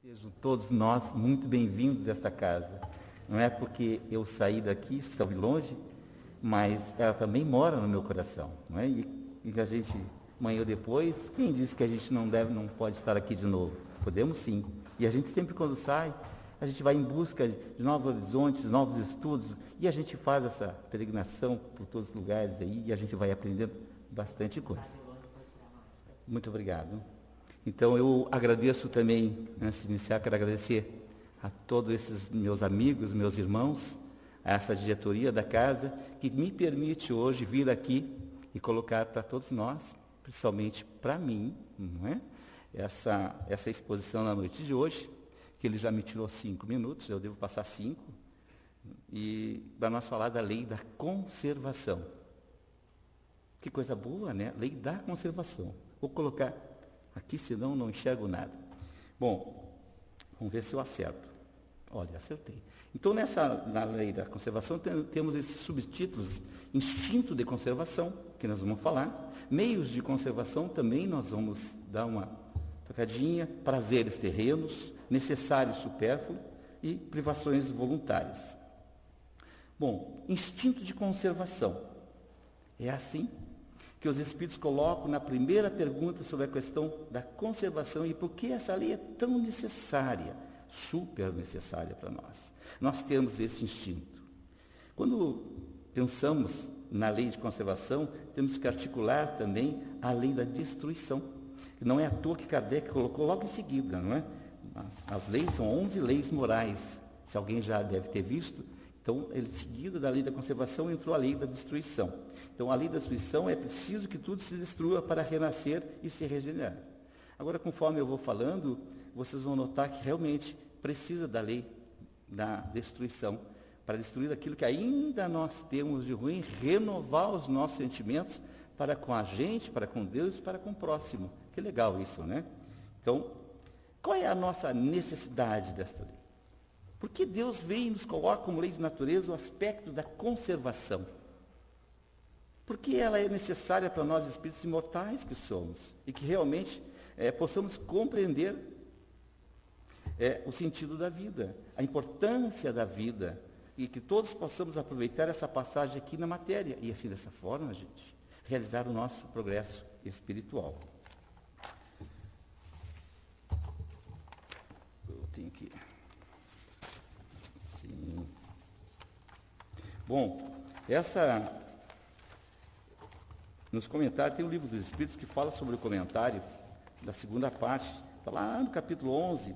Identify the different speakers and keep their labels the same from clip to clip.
Speaker 1: Sejam todos nós muito bem-vindos a esta casa. Não é porque eu saí daqui, estou longe, mas ela também mora no meu coração. Não é? E a gente, amanhã ou depois, quem disse que a gente não pode estar aqui de novo? Podemos sim. E a gente sempre quando sai, a gente vai em busca de novos horizontes, novos estudos, e a gente faz essa peregrinação por todos os lugares aí, e a gente vai aprendendo bastante coisa. Muito obrigado. Então, eu agradeço também, antes de iniciar, quero agradecer a todos esses meus amigos, meus irmãos, a essa diretoria da casa, que me permite hoje vir aqui e colocar para todos nós, principalmente para mim, não é? Essa exposição na noite de hoje, que ele já me tirou 5 minutos, eu devo passar 5, e para nós falar da lei da conservação. Que coisa boa, né? Lei da conservação. Vou colocar aqui, senão não enxergo nada. Bom, vamos ver se eu acerto. Olha, acertei. Então, na lei da conservação, temos esses subtítulos: instinto de conservação, que nós vamos falar, meios de conservação, também nós vamos dar uma tocadinha, prazeres terrenos, necessário e supérfluo, e privações voluntárias. Bom, instinto de conservação. É assim que os Espíritos colocam na primeira pergunta sobre a questão da conservação e por que essa lei é tão necessária, super necessária para nós. Nós temos esse instinto. Quando pensamos na lei de conservação, temos que articular também a lei da destruição. Não é à toa que Kardec colocou logo em seguida, não é? As leis são 11 leis morais. Se alguém já deve ter visto, então, em seguida da lei da conservação, entrou a lei da destruição. Então, a lei da destruição é preciso que tudo se destrua para renascer e se regenerar. Agora, conforme eu vou falando, vocês vão notar que realmente precisa da lei da destruição, para destruir aquilo que ainda nós temos de ruim, renovar os nossos sentimentos para com a gente, para com Deus e para com o próximo. Que legal isso, né? Então, qual é a nossa necessidade desta lei? Porque Deus vem e nos coloca como lei de natureza o aspecto da conservação. Porque ela é necessária para nós, espíritos imortais que somos, e que realmente possamos compreender o sentido da vida, a importância da vida, e que todos possamos aproveitar essa passagem aqui na matéria, e assim, dessa forma, gente, realizar o nosso progresso espiritual. Eu tenho que... Sim. Bom, nos comentários, tem um livro dos Espíritos que fala sobre o comentário da segunda parte. Está lá no capítulo 11,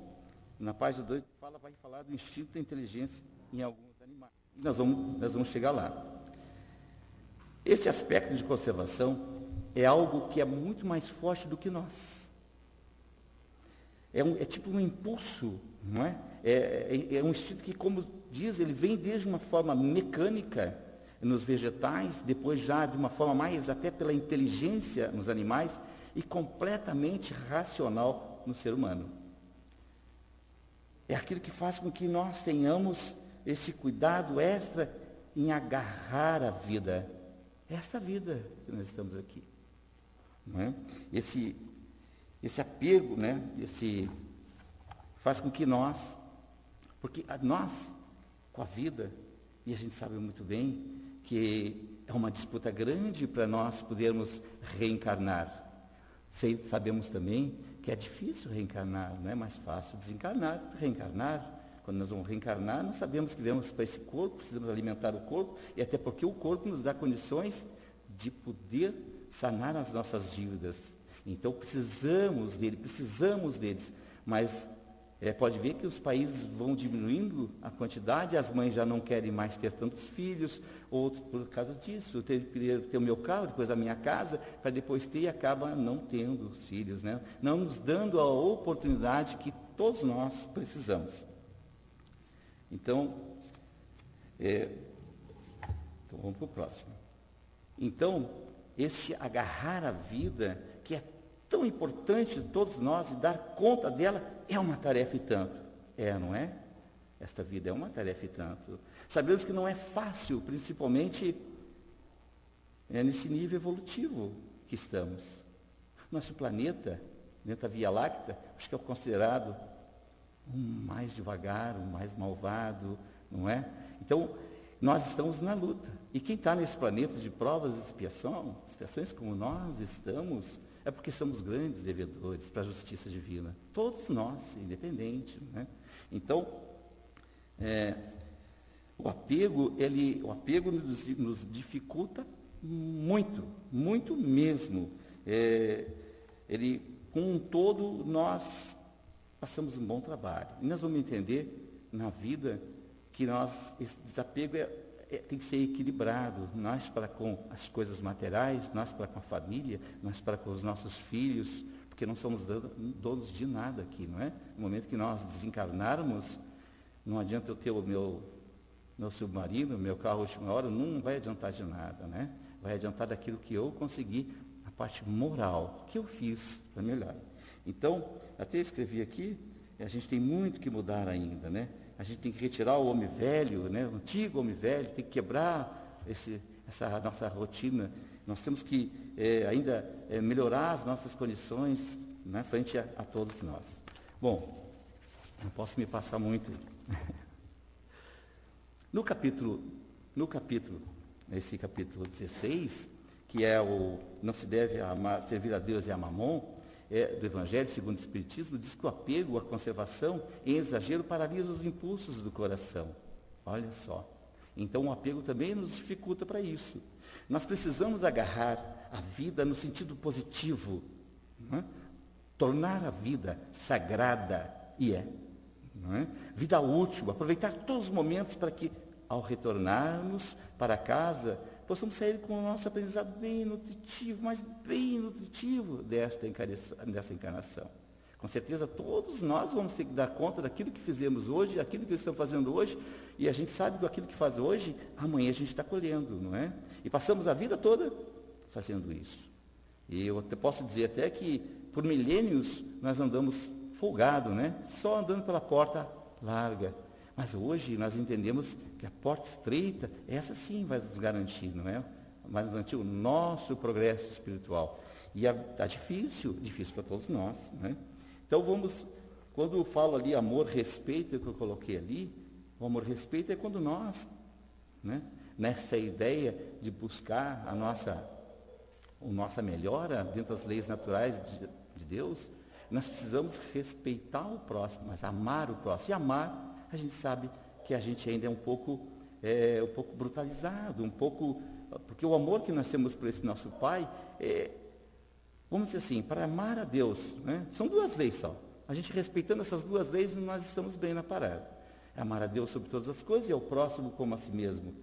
Speaker 1: na página 2, vai falar do instinto da inteligência em alguns animais. E nós vamos chegar lá. Esse aspecto de conservação é algo que é muito mais forte do que nós. É tipo um impulso, não é? É um instinto que, como diz, ele vem desde uma forma mecânica nos vegetais, depois já de uma forma mais até pela inteligência nos animais e completamente racional no ser humano. É aquilo que faz com que nós tenhamos esse cuidado extra em agarrar a vida. Esta vida que nós estamos aqui. Não é? Esse apego, né? Faz com que porque nós, com a vida, e a gente sabe muito bem que é uma disputa grande para nós podermos reencarnar. Sabemos também que é difícil reencarnar, não é mais fácil desencarnar, reencarnar. Quando nós vamos reencarnar, nós sabemos que viemos para esse corpo, precisamos alimentar o corpo, e até porque o corpo nos dá condições de poder sanar as nossas dívidas. Então, precisamos deles, mas pode ver que os países vão diminuindo a quantidade, as mães já não querem mais ter tantos filhos, outros por causa disso, eu queria ter o meu carro, depois a minha casa, para depois ter e acaba não tendo os filhos, né? Não nos dando a oportunidade que todos nós precisamos. Então vamos para o próximo. Então, esse agarrar a vida, que é tão importante de todos nós, e dar conta dela, é uma tarefa e tanto. Não é? Esta vida é uma tarefa e tanto. Sabemos que não é fácil, principalmente nesse nível evolutivo que estamos. Nosso planeta, dentro da Via Láctea, acho que é considerado um mais devagar, um mais malvado, não é? Então, nós estamos na luta. E quem está nesse planeta de provas e expiações como nós estamos, é porque somos grandes devedores para a justiça divina. Todos nós, independente, né? Então, o apego nos dificulta muito, muito mesmo. Com um todo, nós passamos um bom trabalho. E nós vamos entender na vida que esse desapego tem que ser equilibrado. Nós para com as coisas materiais, nós para com a família, nós para com os nossos filhos, porque não somos donos de nada aqui, não é? No momento que nós desencarnarmos, não adianta eu ter o meu submarino, meu carro última hora, não vai adiantar de nada, né? Vai adiantar daquilo que eu consegui, a parte moral, que eu fiz para melhor. Então, até escrevi aqui, a gente tem muito que mudar ainda, né? A gente tem que retirar o homem velho, né? O antigo homem velho, tem que quebrar essa nossa rotina. Nós temos que ainda melhorar as nossas condições, né? Frente a todos nós. Bom, não posso me passar muito. Esse capítulo 16, que é o não se deve servir a Deus e a Mamon, do Evangelho segundo o Espiritismo, diz que o apego, a conservação, em exagero, paralisa os impulsos do coração. Olha só. Então o apego também nos dificulta para isso. Nós precisamos agarrar a vida no sentido positivo, né? Tornar a vida sagrada, não é? Vida útil, aproveitar todos os momentos para que, ao retornarmos para casa, possamos sair com o nosso aprendizado bem nutritivo, mas bem nutritivo dessa encarnação. Com certeza todos nós vamos ter que dar conta daquilo que fizemos hoje, daquilo que estamos fazendo hoje, e a gente sabe que aquilo que faz hoje, amanhã a gente está colhendo, não é? E passamos a vida toda fazendo isso. E eu posso dizer até que por milênios nós andamos folgado, né? Só andando pela porta larga. Mas hoje nós entendemos que a porta estreita, essa sim vai nos garantir, não é? Vai nos garantir o nosso progresso espiritual. E está difícil para todos nós, né? Então quando eu falo ali amor, respeito, que eu coloquei ali, o amor, respeito é quando nós, né? Nessa ideia de buscar a nossa melhora dentro das leis naturais de Deus, nós precisamos respeitar o próximo, mas amar o próximo. E amar, a gente sabe que a gente ainda é um pouco brutalizado, porque o amor que nós temos por esse nosso Pai, vamos dizer assim, para amar a Deus, né? São duas leis só. A gente respeitando essas duas leis, nós estamos bem na parada. É amar a Deus sobre todas as coisas e ao próximo como a si mesmo.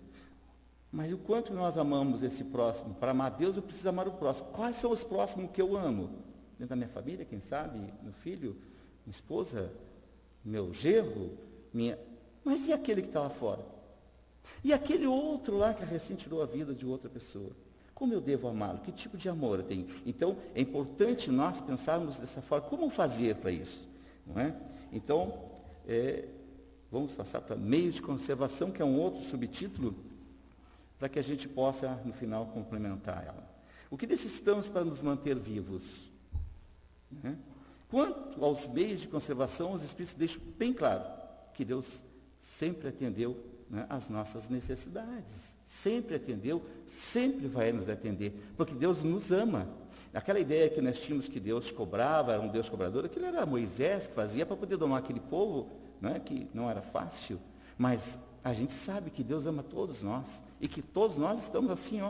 Speaker 1: Mas o quanto nós amamos esse próximo? Para amar a Deus, eu preciso amar o próximo. Quais são os próximos que eu amo? Dentro da minha família, quem sabe? Meu filho, minha esposa, meu genro, Mas e aquele que está lá fora? E aquele outro lá que recém tirou a vida de outra pessoa? Como eu devo amá-lo? Que tipo de amor eu tenho? Então, é importante nós pensarmos dessa forma. Como fazer para isso? Não é? Então, vamos passar para meios de conservação, que é um outro subtítulo, para que a gente possa, no final, complementar ela. O que necessitamos para nos manter vivos? Né? Quanto aos meios de conservação, os Espíritos deixam bem claro que Deus sempre atendeu, né, às nossas necessidades. Sempre atendeu, sempre vai nos atender, porque Deus nos ama. Aquela ideia que nós tínhamos que Deus cobrava, era um Deus cobrador, aquilo era Moisés que fazia para poder domar aquele povo, né, que não era fácil. Mas a gente sabe que Deus ama todos nós, e que todos nós estamos assim,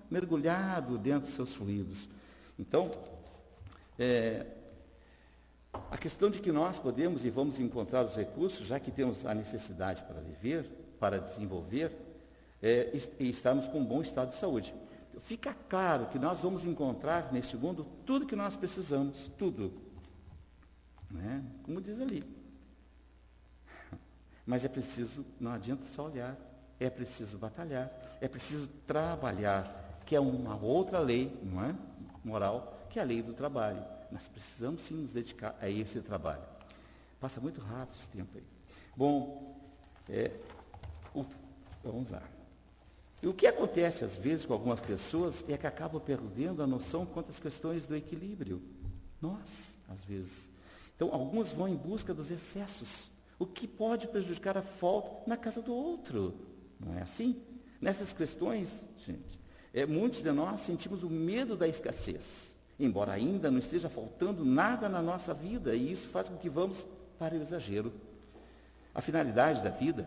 Speaker 1: mergulhados dentro dos seus fluidos. Então, a questão de que nós podemos e vamos encontrar os recursos, já que temos a necessidade para viver, para desenvolver, e estarmos com um bom estado de saúde. Fica claro que nós vamos encontrar neste mundo tudo que nós precisamos, tudo. Né? Como diz ali. Mas é preciso, não adianta só olhar, é preciso batalhar, é preciso trabalhar, que é uma outra lei, não é? Moral, que é a lei do trabalho. Nós precisamos sim nos dedicar a esse trabalho. Passa muito rápido esse tempo aí. Bom, vamos lá. E o que acontece às vezes com algumas pessoas é que acabam perdendo a noção quanto às questões do equilíbrio. Nós, às vezes. Então, alguns vão em busca dos excessos, o que pode prejudicar a falta na casa do outro. Não é assim? Nessas questões, gente, muitos de nós sentimos o medo da escassez, embora ainda não esteja faltando nada na nossa vida, e isso faz com que vamos para o exagero. A finalidade da vida,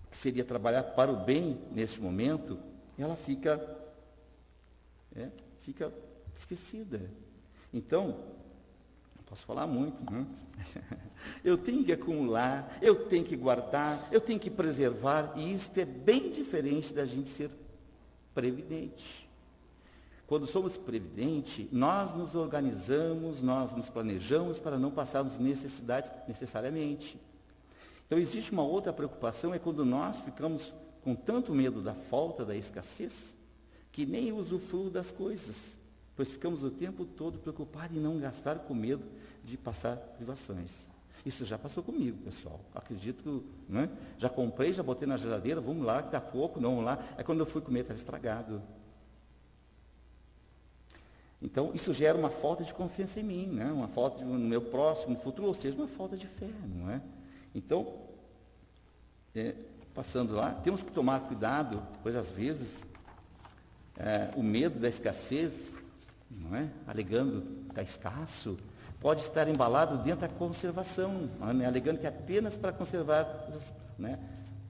Speaker 1: que seria trabalhar para o bem neste momento, ela fica esquecida. Então, posso falar muito, né? Eu tenho que acumular, eu tenho que guardar, eu tenho que preservar, e isso é bem diferente da gente ser previdente. Quando somos previdentes, nós nos organizamos, nós nos planejamos para não passarmos necessidades necessariamente. Então, existe uma outra preocupação, é quando nós ficamos com tanto medo da falta, da escassez, que nem usufruo das coisas, pois ficamos o tempo todo preocupados em não gastar com medo de passar privações. Isso já passou comigo, pessoal. Acredito que, né? Já comprei, já botei na geladeira, vamos lá, que dá pouco, não, vamos lá. Aí quando eu fui comer, estava estragado. Então, isso gera uma falta de confiança em mim, né? Uma falta no meu próximo, no futuro, ou seja, uma falta de fé, não é? Então, passando lá, temos que tomar cuidado, pois às vezes o medo da escassez, não é? Alegando que está escasso, pode estar embalado dentro da conservação, né? Alegando que é apenas para conservar, né,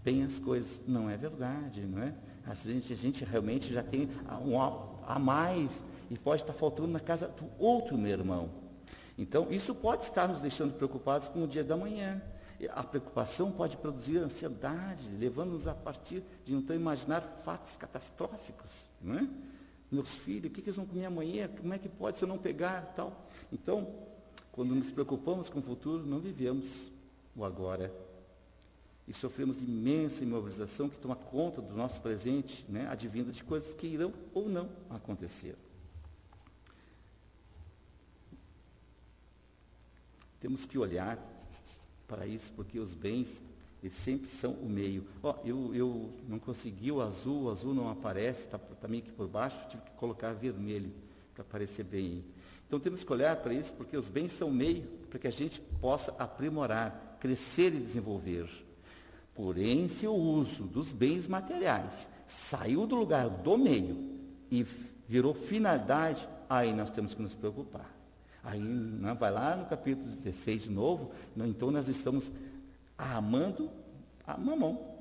Speaker 1: bem as coisas. Não é verdade, não é? A gente realmente já tem a mais e pode estar faltando na casa do outro meu irmão. Então, isso pode estar nos deixando preocupados com o dia da manhã. A preocupação pode produzir ansiedade, levando-nos a partir de então imaginar fatos catastróficos, não é? Meus filhos, o que eles vão comer amanhã? Como é que pode se eu não pegar? Tal. Então, quando nos preocupamos com o futuro, não vivemos o agora. E sofremos imensa imobilização que toma conta do nosso presente, né, advindo de coisas que irão ou não acontecer. Temos que olhar para isso, porque os bens, eles sempre são o meio. Eu não consegui o azul não aparece, está meio que por baixo, tive que colocar vermelho para aparecer bem aí. Então temos que olhar para isso, porque os bens são meio para que a gente possa aprimorar, crescer e desenvolver. Porém, se o uso dos bens materiais saiu do lugar do meio e virou finalidade, aí nós temos que nos preocupar. Aí, né, vai lá no capítulo 16 de novo, então nós estamos amando a mamão,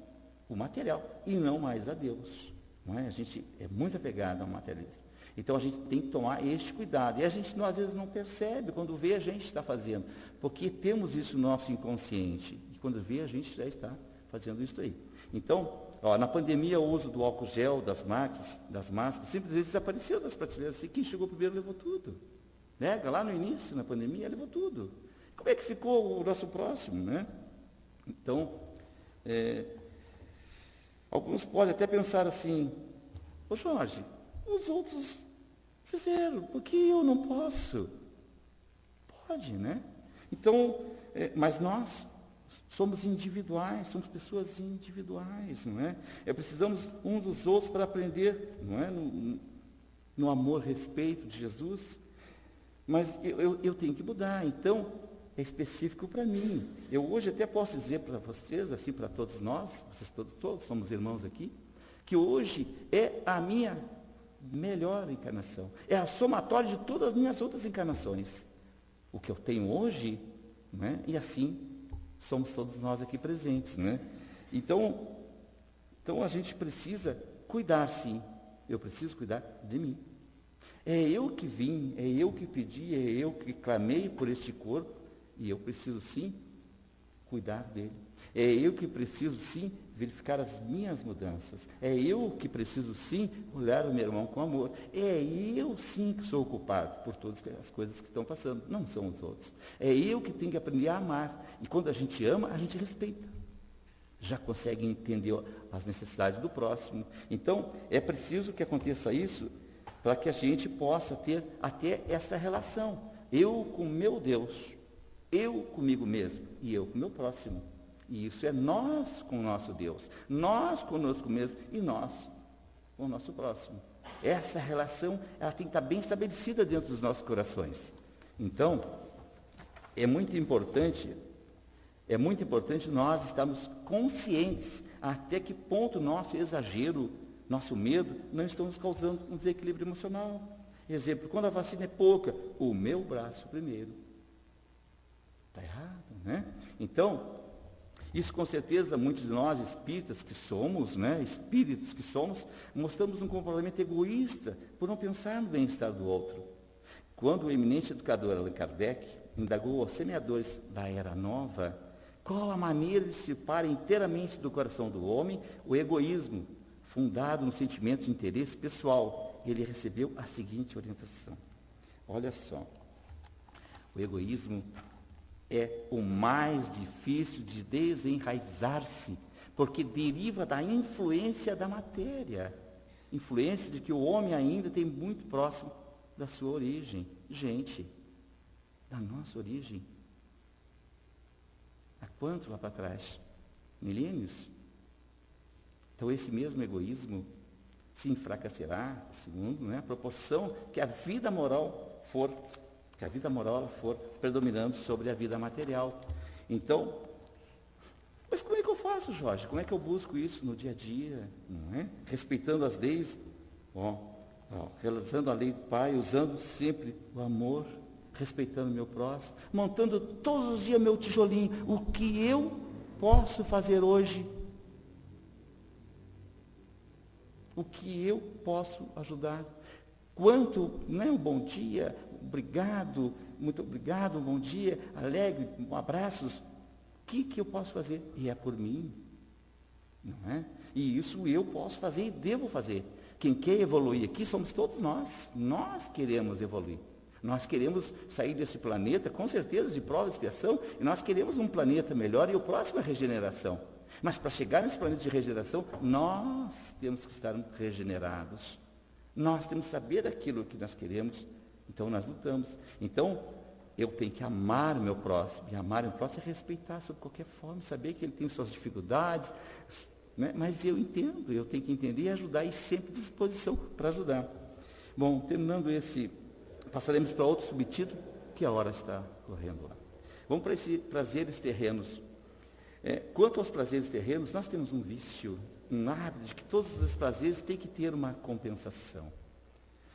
Speaker 1: o material, e não mais a Deus. Não é? A gente é muito apegado ao materialismo. Então a gente tem que tomar este cuidado. E a gente às vezes não percebe quando vê a gente está fazendo, porque temos isso no nosso inconsciente. E quando vê a gente já está fazendo isso aí. Então, na pandemia o uso do álcool gel, das máscaras, simplesmente desapareceu das prateleiras. E quem chegou primeiro levou tudo. Né? Lá no início, na pandemia, levou tudo. Como é que ficou o nosso próximo, né? Então, alguns podem até pensar assim, ô Jorge, os outros fizeram, por que eu não posso? Pode, né? Então, mas nós somos individuais, somos pessoas individuais, não é? Precisamos uns dos outros para aprender, não é? No amor, respeito de Jesus. Mas eu tenho que mudar, então é específico para mim. Eu hoje até posso dizer para vocês, assim para todos nós, vocês todos somos irmãos aqui, que hoje é a minha melhor encarnação. É a somatória de todas as minhas outras encarnações. O que eu tenho hoje, né? E assim somos todos nós aqui presentes, né? Então a gente precisa cuidar, sim. Eu preciso cuidar de mim. É eu que vim, é eu que pedi, é eu que clamei por este corpo, e eu preciso sim cuidar dele. É eu que preciso sim verificar as minhas mudanças. É eu que preciso sim olhar o meu irmão com amor. É eu sim que sou culpado por todas as coisas que estão passando, não são os outros. É eu que tenho que aprender a amar. E quando a gente ama, a gente respeita. Já consegue entender as necessidades do próximo. Então, é preciso que aconteça isso para que a gente possa ter até essa relação. Eu com meu Deus, eu comigo mesmo e eu com o meu próximo. E isso é nós com o nosso Deus, nós conosco mesmo e nós com o nosso próximo. Essa relação, ela tem que estar bem estabelecida dentro dos nossos corações. Então, é muito importante nós estarmos conscientes até que ponto nosso exagero, nosso medo, não estão nos causando um desequilíbrio emocional. Exemplo, quando a vacina é pouca, o meu braço primeiro. Está errado, né? Então, isso com certeza, muitos de nós espíritas que somos, né, espíritos que somos, mostramos um comportamento egoísta por não pensar no bem-estar do outro. Quando o eminente educador Allan Kardec indagou aos semeadores da Era Nova qual a maneira de dissipar inteiramente do coração do homem o egoísmo, fundado no sentimento de interesse pessoal, ele recebeu a seguinte orientação. Olha só, o egoísmo é o mais difícil de desenraizar-se, porque deriva da influência da matéria, influência de que o homem ainda tem muito próximo da sua origem. Gente, da nossa origem. Há quanto lá para trás? Milênios? Então esse mesmo egoísmo se enfraquecerá, segundo, né, a proporção que a vida moral for predominando sobre a vida material. Então, mas como é que eu faço, Jorge? Como é que eu busco isso no dia a dia? Não é? Respeitando as leis, realizando a lei do Pai, usando sempre o amor, respeitando o meu próximo, montando todos os dias meu tijolinho. O que eu posso fazer hoje? O que eu posso ajudar? Quanto, um bom dia, obrigado, muito obrigado, um bom dia, alegre, abraços. O que eu posso fazer? E é por mim, não é? E isso eu posso fazer e devo fazer. Quem quer evoluir aqui somos todos nós. Nós queremos evoluir. Nós queremos sair desse planeta, com certeza, de prova e expiação, e nós queremos um planeta melhor e o próximo é a regeneração. Mas para chegar nesse planeta de regeneração, nós temos que estar regenerados. Nós temos que saber aquilo que nós queremos, então nós lutamos. Então, eu tenho que amar o meu próximo. E amar o meu próximo é respeitar sob qualquer forma, saber que ele tem suas dificuldades, né? Mas eu entendo, eu tenho que entender e ajudar, e sempre à disposição para ajudar. Bom, terminando esse, passaremos para outro subtítulo, que a hora está correndo lá. Vamos para esses prazeres terrenos. Quanto aos prazeres terrenos, nós temos um vício, um hábito de que todos os prazeres têm que ter uma compensação.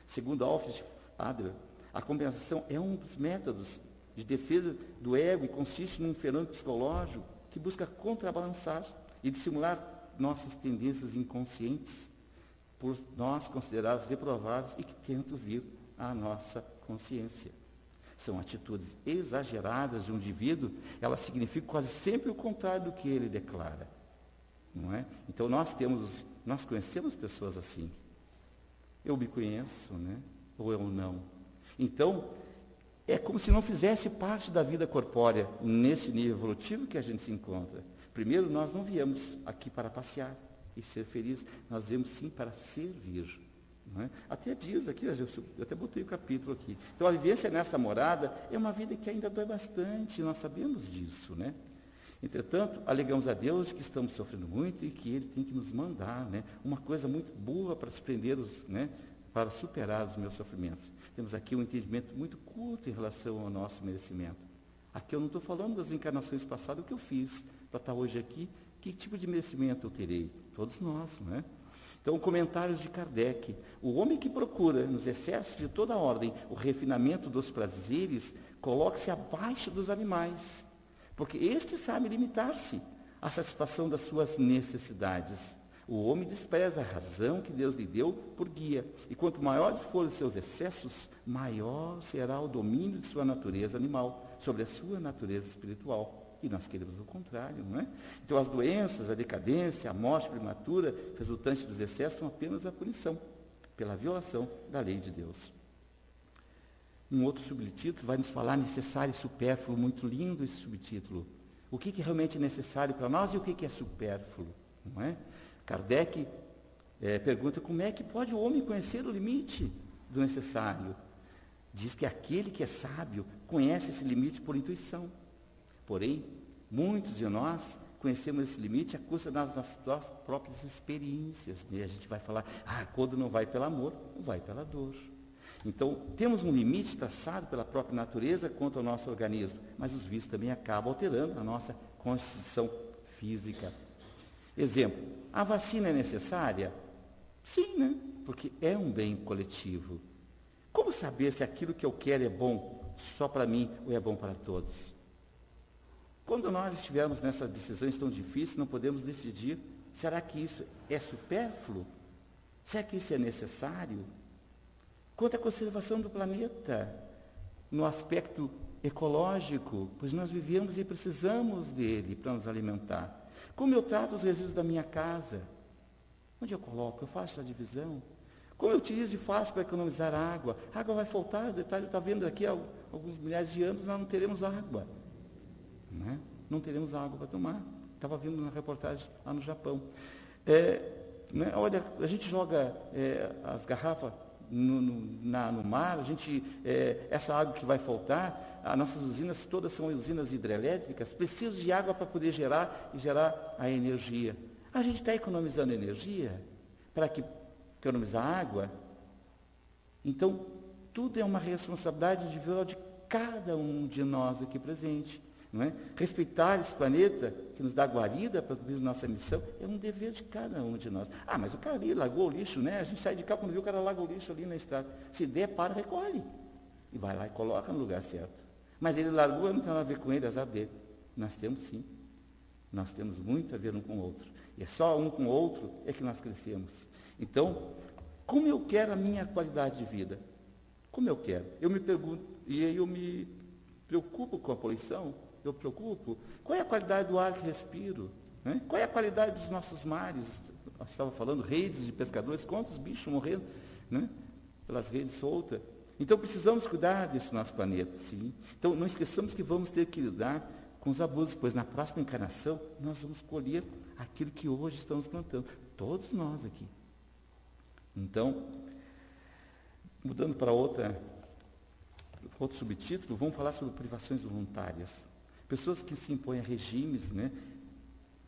Speaker 1: Segundo Alfred Adler, a compensação é um dos métodos de defesa do ego e consiste num fenômeno psicológico que busca contrabalançar e dissimular nossas tendências inconscientes, por nós consideradas reprováveis e que tentam vir à nossa consciência. São atitudes exageradas de um indivíduo, elas significam quase sempre o contrário do que ele declara. Não é? Então nós conhecemos pessoas assim. Eu me conheço, né? Ou eu não. Então, é como se não fizesse parte da vida corpórea, nesse nível evolutivo que a gente se encontra. Primeiro, nós não viemos aqui para passear e ser felizes, nós viemos sim para servir. Não é? Até diz aqui, eu até botei o capítulo aqui. Então, a vivência nessa morada é uma vida que ainda dói bastante, nós sabemos disso, né? Entretanto, alegamos a Deus que estamos sofrendo muito e que Ele tem que nos mandar, né, uma coisa muito boa para surpreender para superar os meus sofrimentos. Temos aqui um entendimento muito curto em relação ao nosso merecimento. Aqui eu não estou falando das encarnações passadas, o que eu fiz para estar hoje aqui, que tipo de merecimento eu terei? Todos nós, não é? Então, comentários de Kardec. O homem que procura, nos excessos de toda ordem, o refinamento dos prazeres, coloca-se abaixo dos animais, porque este sabe limitar-se à satisfação das suas necessidades. O homem despreza a razão que Deus lhe deu por guia, e quanto maiores forem os seus excessos, maior será o domínio de sua natureza animal sobre a sua natureza espiritual. E nós queremos o contrário, não é? Então as doenças, a decadência, a morte prematura, resultantes dos excessos, são apenas a punição pela violação da lei de Deus. Um outro subtítulo vai nos falar necessário e supérfluo, muito lindo esse subtítulo. O que realmente é necessário para nós e o que é supérfluo, não é? Kardec pergunta como é que pode o homem conhecer o limite do necessário. Diz que aquele que é sábio conhece esse limite por intuição. Porém, muitos de nós conhecemos esse limite à custa das nossas próprias experiências. E a gente vai falar, quando não vai pelo amor, vai pela dor. Então, temos um limite traçado pela própria natureza quanto ao nosso organismo, mas os vícios também acabam alterando a nossa constituição física. Exemplo, a vacina é necessária? Sim, né? Porque é um bem coletivo. Como saber se aquilo que eu quero é bom só para mim ou é bom para todos? Quando nós estivermos nessas decisões tão difíceis, não podemos decidir, será que isso é supérfluo? Será que isso é necessário? Quanto à conservação do planeta, no aspecto ecológico, pois nós vivemos e precisamos dele para nos alimentar. Como eu trato os resíduos da minha casa? Onde eu coloco? Eu faço a divisão? Como eu utilizo e faço para economizar água? A água vai faltar, o detalhe está vendo aqui há alguns milhares de anos, nós não teremos água. Né? Não teremos água para tomar. Estava vendo uma reportagem lá no Japão. Né? Olha, a gente joga as garrafas no mar, essa água que vai faltar, as nossas usinas todas são usinas hidrelétricas, precisam de água para poder gerar a energia. A gente está economizando energia para economizar água. Então, tudo é uma responsabilidade individual de cada um de nós aqui presente. Não é? Respeitar esse planeta que nos dá guarida para cumprir nossa missão é um dever de cada um de nós. Ah, mas o cara ali largou o lixo, né? A gente sai de cá quando viu o cara larga o lixo ali na estrada. Se der, para, recolhe. E vai lá e coloca no lugar certo. Mas ele largou, não tem nada a ver com ele, azar dele. Nós temos sim. Nós temos muito a ver um com o outro. E é só um com o outro é que nós crescemos. Então, como eu quero a minha qualidade de vida? Como eu quero? Eu me pergunto, e aí eu me preocupo com a poluição, eu preocupo. Qual é a qualidade do ar que respiro? Né? Qual é a qualidade dos nossos mares? Eu estava falando, redes de pescadores, quantos bichos morrendo, né? Pelas redes soltas. Então precisamos cuidar desse nosso planeta, sim. Então não esqueçamos que vamos ter que lidar com os abusos, pois na próxima encarnação nós vamos colher aquilo que hoje estamos plantando. Todos nós aqui. Então, mudando para outro subtítulo, vamos falar sobre privações voluntárias. Pessoas que se impõem a regimes, né,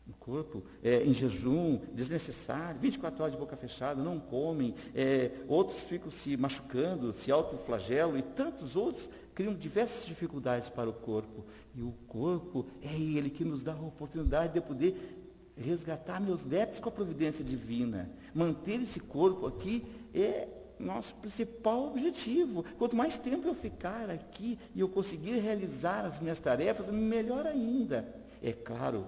Speaker 1: no corpo, em jejum, desnecessário, 24 horas de boca fechada, não comem, outros ficam se machucando, se autoflagelam e tantos outros criam diversas dificuldades para o corpo. E o corpo é ele que nos dá a oportunidade de poder resgatar meus débitos com a providência divina. Manter esse corpo aqui é nosso principal objetivo. Quanto mais tempo eu ficar aqui e eu conseguir realizar as minhas tarefas, melhor ainda. É claro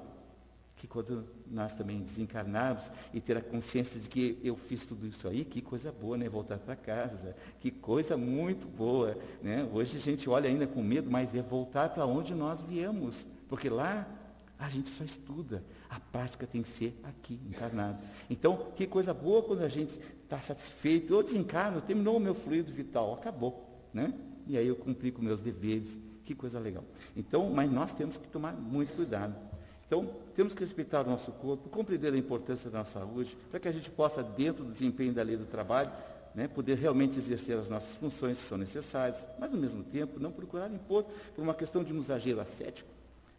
Speaker 1: que quando nós também desencarnarmos e ter a consciência de que eu fiz tudo isso aí, que coisa boa, né? Voltar para casa, que coisa muito boa, né? Hoje a gente olha ainda com medo, mas é voltar para onde nós viemos, porque lá a gente só estuda, a prática tem que ser aqui, encarnado. Então, que coisa boa quando a gente está satisfeito, eu desencarno, terminou o meu fluido vital, acabou, né? E aí eu cumpri com meus deveres, que coisa legal. Então, mas nós temos que tomar muito cuidado. Então, temos que respeitar o nosso corpo, compreender a importância da nossa saúde, para que a gente possa, dentro do desempenho da lei do trabalho, né, poder realmente exercer as nossas funções que são necessárias, mas, ao mesmo tempo, não procurar impor por uma questão de um exagero ascético,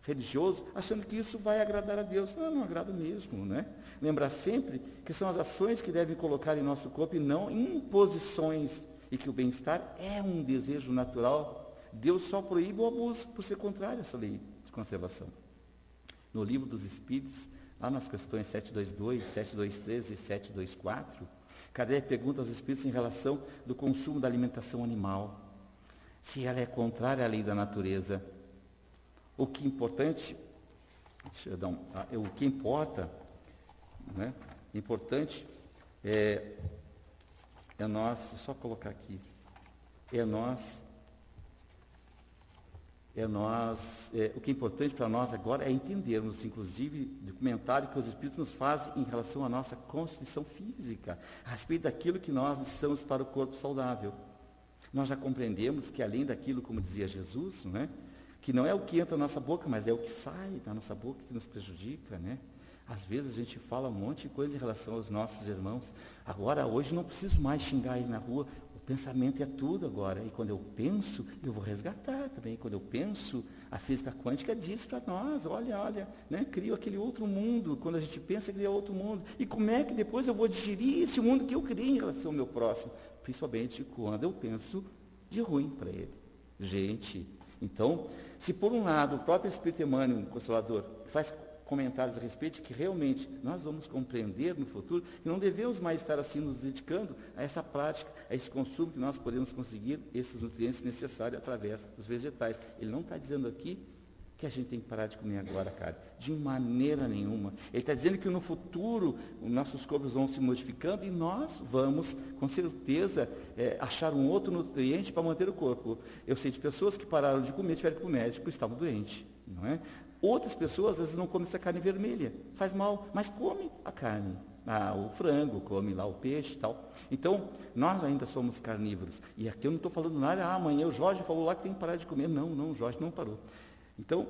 Speaker 1: religioso, achando que isso vai agradar a Deus. Não, não agrada mesmo, né? Lembrar sempre que são as ações que devem colocar em nosso corpo e não imposições, e que o bem-estar é um desejo natural. Deus só proíbe o abuso por ser contrário a essa lei de conservação. No Livro dos Espíritos, lá nas questões 722, 723 e 724, Kardec pergunta aos Espíritos em relação do consumo da alimentação animal, se ela é contrária à lei da natureza. O que importa, né? Importante é nós, só colocar aqui, o que é importante para nós agora é entendermos, inclusive, do comentário que os Espíritos nos fazem em relação à nossa constituição física, a respeito daquilo que nós necessitamos para o corpo saudável. Nós já compreendemos que além daquilo, como dizia Jesus, não é? Que não é o que entra na nossa boca, mas é o que sai da nossa boca que nos prejudica, né? Às vezes a gente fala um monte de coisa em relação aos nossos irmãos. Agora, hoje, não preciso mais xingar aí na rua. O pensamento é tudo agora. E quando eu penso, eu vou resgatar também. Quando eu penso, a física quântica diz para nós, olha, né? Crio aquele outro mundo. Quando a gente pensa, cria outro mundo. E como é que depois eu vou digerir esse mundo que eu criei em relação ao meu próximo? principalmente quando eu penso de ruim para ele. Gente, então, se por um lado o próprio Espírito Emmanuel, o Consolador, faz comentários a respeito de que realmente nós vamos compreender no futuro que não devemos mais estar assim nos dedicando a essa prática, a esse consumo que nós podemos conseguir esses nutrientes necessários através dos vegetais. Ele não está dizendo aqui que a gente tem que parar de comer agora carne, de maneira nenhuma. Ele está dizendo que no futuro os nossos corpos vão se modificando e nós vamos, com certeza, achar um outro nutriente para manter o corpo. Eu sei de pessoas que pararam de comer, tiveram que ir para o médico e estavam doentes, não é? Outras pessoas, às vezes, não comem essa carne vermelha, faz mal, mas come a carne, o frango, come lá o peixe e tal. Então, nós ainda somos carnívoros. E aqui eu não estou falando nada, amanhã o Jorge falou lá que tem que parar de comer. Não, o Jorge não parou. Então,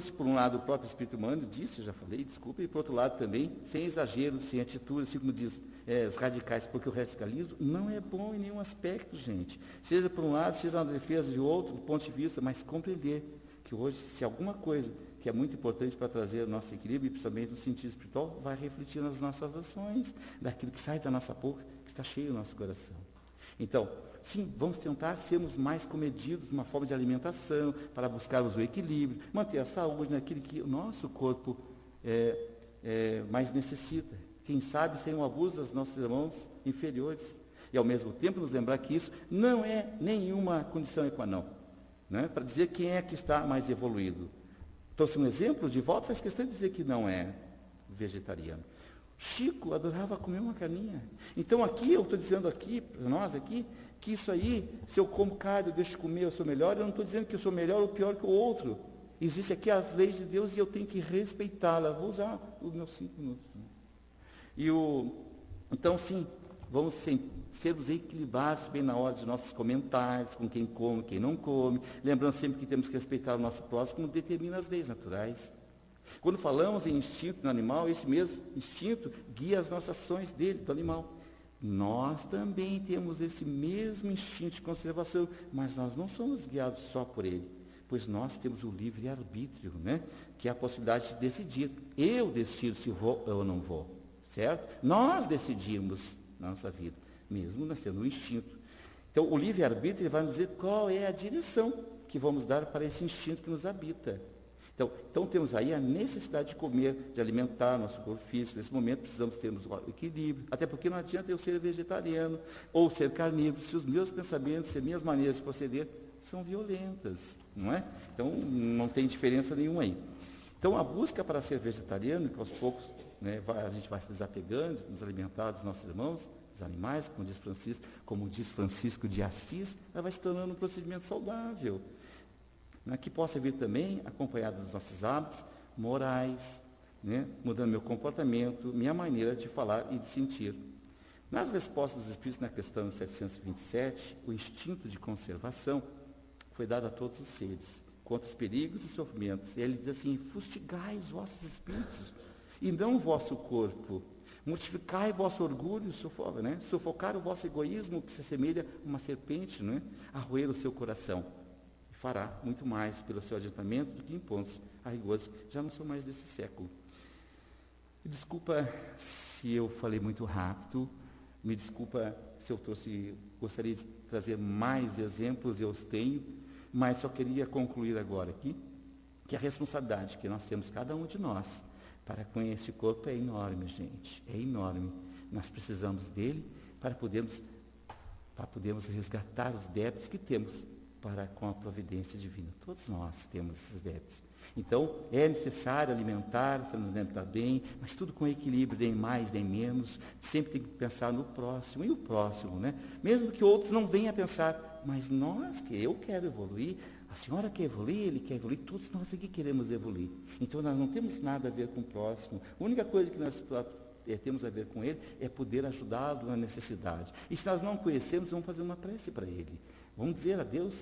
Speaker 1: se por um lado o próprio Espírito Humano disse, eu já falei, desculpa, e por outro lado também, sem exagero, sem atitude, assim como diz os radicais, porque o radicalismo não é bom em nenhum aspecto, gente. Seja por um lado, seja na defesa de outro, do ponto de vista, mas compreender que hoje, se alguma coisa que é muito importante para trazer o nosso equilíbrio, principalmente no sentido espiritual, vai refletir nas nossas ações, daquilo que sai da nossa boca, que está cheio o nosso coração. Então, sim, vamos tentar sermos mais comedidos numa forma de alimentação, para buscarmos o equilíbrio, manter a saúde naquilo que o nosso corpo mais necessita. Quem sabe sem o abuso dos nossos irmãos inferiores. E ao mesmo tempo nos lembrar que isso não é nenhuma condição qua non, né? Para dizer quem é que está mais evoluído. Trouxe um exemplo, de volta faz questão de dizer que não é vegetariano. Chico adorava comer uma carninha. Então aqui, eu estou dizendo aqui, para nós aqui, que isso aí, se eu como carne, eu deixo de comer, eu sou melhor, eu não estou dizendo que eu sou melhor ou pior que o outro. Existem aqui as leis de Deus e eu tenho que respeitá-las. Vou usar os meus 5 minutos. Né? Então, sim, vamos sermos equilibrados bem na hora de nossos comentários, com quem come, quem não come. Lembrando sempre que temos que respeitar o nosso próximo, como determina as leis naturais. Quando falamos em instinto no animal, esse mesmo instinto guia as nossas ações do animal. Nós também temos esse mesmo instinto de conservação, mas nós não somos guiados só por ele, pois nós temos o livre-arbítrio, né? Que é a possibilidade de decidir. Eu decido se vou ou não vou, certo? Nós decidimos na nossa vida, mesmo nós tendo o instinto. Então, o livre-arbítrio vai nos dizer qual é a direção que vamos dar para esse instinto que nos habita. Então temos aí a necessidade de comer, de alimentar nosso corpo físico. Nesse momento precisamos ter o equilíbrio, até porque não adianta eu ser vegetariano ou ser carnívoro, se os meus pensamentos, se as minhas maneiras de proceder são violentas, não é? Então não tem diferença nenhuma aí. Então a busca para ser vegetariano, que aos poucos, né, a gente vai se desapegando, nos alimentar dos nossos irmãos, dos animais, como diz Francisco de Assis, ela vai se tornando um procedimento saudável. Que possa vir também acompanhado dos nossos hábitos morais, né? Mudando meu comportamento, minha maneira de falar e de sentir. Nas respostas dos Espíritos na questão 727, o instinto de conservação foi dado a todos os seres, contra os perigos e sofrimentos. E ele diz assim, fustigai os vossos espíritos, e não o vosso corpo. Mortificai vosso orgulho, sufocar o vosso egoísmo, que se assemelha a uma serpente, né? A roer o seu coração. Fará muito mais pelo seu adiantamento do que impondo-se a rigores. Já não sou mais desse século. Me desculpa se eu falei muito rápido, me desculpa se eu gostaria de trazer mais exemplos, eu os tenho, mas só queria concluir agora aqui, que a responsabilidade que nós temos, cada um de nós, para com esse corpo é enorme, gente, é enorme. Nós precisamos dele para podermos resgatar os débitos que temos para com a providência divina. Todos nós temos esses débitos. Então, é necessário alimentar, nos alimentar bem, mas tudo com equilíbrio, nem mais, nem menos. Sempre tem que pensar no próximo. E o próximo, né? Mesmo que outros não venham a pensar, mas eu quero evoluir, a senhora quer evoluir, ele quer evoluir, todos nós aqui queremos evoluir. Então, nós não temos nada a ver com o próximo. A única coisa que nós temos a ver com ele é poder ajudá-lo na necessidade. E se nós não conhecemos, vamos fazer uma prece para ele. Vamos dizer a Deus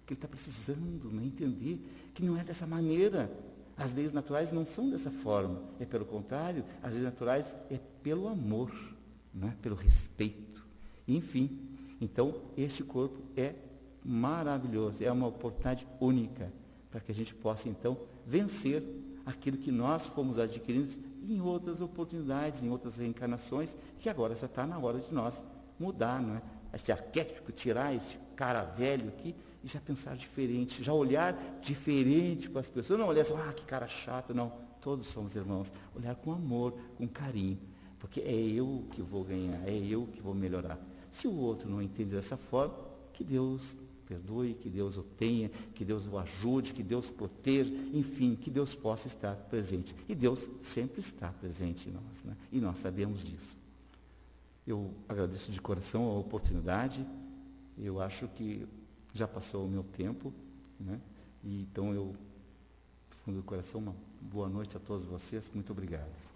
Speaker 1: que ele está precisando, né, entender que não é dessa maneira. As leis naturais não são dessa forma. É pelo contrário, as leis naturais é pelo amor, né, pelo respeito. Enfim, então este corpo é maravilhoso, é uma oportunidade única para que a gente possa então vencer aquilo que nós fomos adquirindo em outras oportunidades, em outras reencarnações, que agora já está na hora de nós mudar, não é? Esse arquétipo, tirar esse cara velho aqui e já pensar diferente, já olhar diferente para as pessoas, não olhar assim, que cara chato, não, todos somos irmãos, olhar com amor, com carinho, porque é eu que vou ganhar, é eu que vou melhorar. Se o outro não entende dessa forma, que Deus perdoe, que Deus o tenha, que Deus o ajude, que Deus proteja, enfim, que Deus possa estar presente. E Deus sempre está presente em nós, né? E nós sabemos disso. Eu agradeço de coração a oportunidade, eu acho que já passou o meu tempo, né? E então eu, do fundo do coração, uma boa noite a todos vocês, muito obrigado.